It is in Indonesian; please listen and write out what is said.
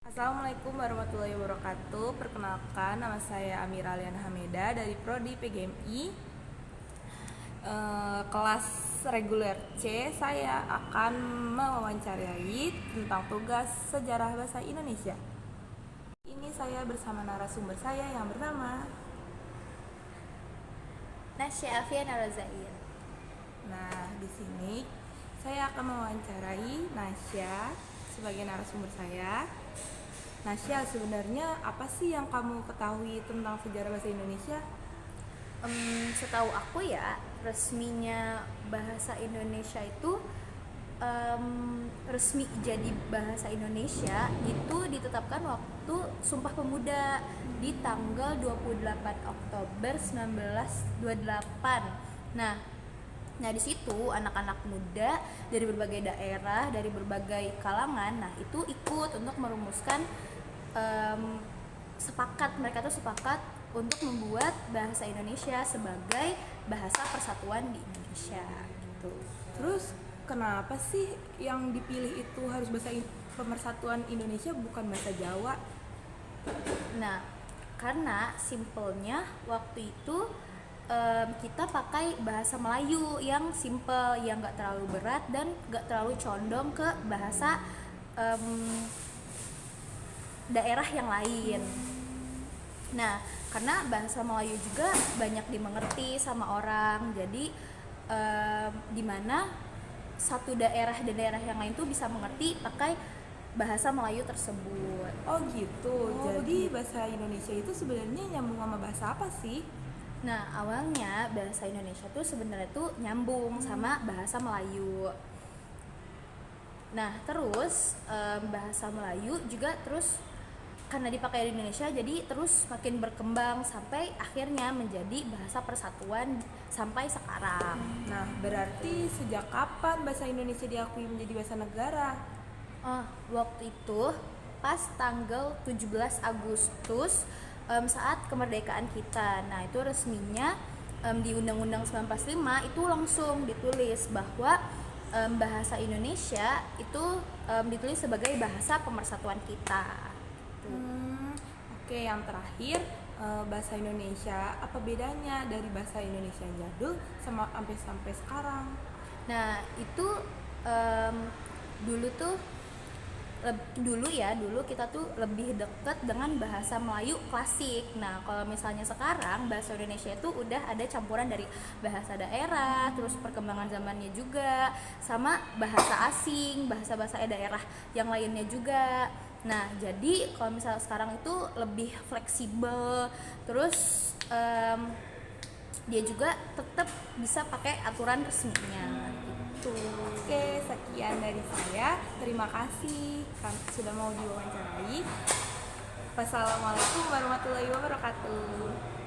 Assalamualaikum warahmatullahi wabarakatuh. Perkenalkan, nama saya Amira Liana Hameda dari Prodi PGMI. Kelas reguler C. Saya akan mewawancarai tentang tugas sejarah bahasa Indonesia. Ini saya bersama narasumber saya yang bernama Nasya Afian Al-Zain. Nah, di sini saya akan mewawancarai Nasya sebagai narasumber saya. Nasya, sebenarnya apa sih yang kamu ketahui tentang sejarah bahasa Indonesia? Setahu aku ya, resminya bahasa Indonesia itu resmi jadi bahasa Indonesia itu ditetapkan waktu Sumpah Pemuda di tanggal 28 Oktober 1928. Nah, di situ anak-anak muda dari berbagai daerah, dari berbagai kalangan, nah itu ikut untuk merumuskan mereka tuh sepakat untuk membuat bahasa Indonesia sebagai bahasa persatuan di Indonesia gitu. Terus kenapa sih yang dipilih itu harus bahasa pemersatuan Indonesia bukan bahasa Jawa? Nah, karena simpelnya waktu itu kita pakai bahasa Melayu yang simple, yang nggak terlalu berat dan nggak terlalu condong ke bahasa daerah yang lain. Nah, karena bahasa Melayu juga banyak dimengerti sama orang, jadi dimana satu daerah dan daerah yang lain tuh bisa mengerti pakai bahasa Melayu tersebut. Oh gitu. Jadi bahasa Indonesia itu sebenarnya nyambung sama bahasa apa sih? Nah, awalnya bahasa Indonesia tuh sebenarnya tuh nyambung sama bahasa Melayu. Nah, terus bahasa Melayu juga terus karena dipakai di Indonesia jadi terus makin berkembang sampai akhirnya menjadi bahasa persatuan sampai sekarang. Nah, berarti sejak kapan bahasa Indonesia diakui menjadi bahasa negara? Waktu itu pas tanggal 17 Agustus saat kemerdekaan kita. Nah, itu resminya di Undang-Undang 1945 itu langsung ditulis bahwa bahasa Indonesia itu ditulis sebagai bahasa pemersatuan kita. Oke, yang terakhir, bahasa Indonesia apa bedanya dari bahasa Indonesia jadul sama sampai sekarang? Nah, itu dulu kita tuh lebih dekat dengan bahasa Melayu klasik. Nah, kalau misalnya sekarang bahasa Indonesia itu udah ada campuran dari bahasa daerah, terus perkembangan zamannya juga, sama bahasa asing, bahasa-bahasa daerah yang lainnya juga. Nah, jadi kalau misalnya sekarang itu lebih fleksibel, terus dia juga tetap bisa pakai aturan resminya gitu. Oke, sekian dari saya. Terima kasih sudah mau diwawancarai. Wassalamualaikum warahmatullahi wabarakatuh.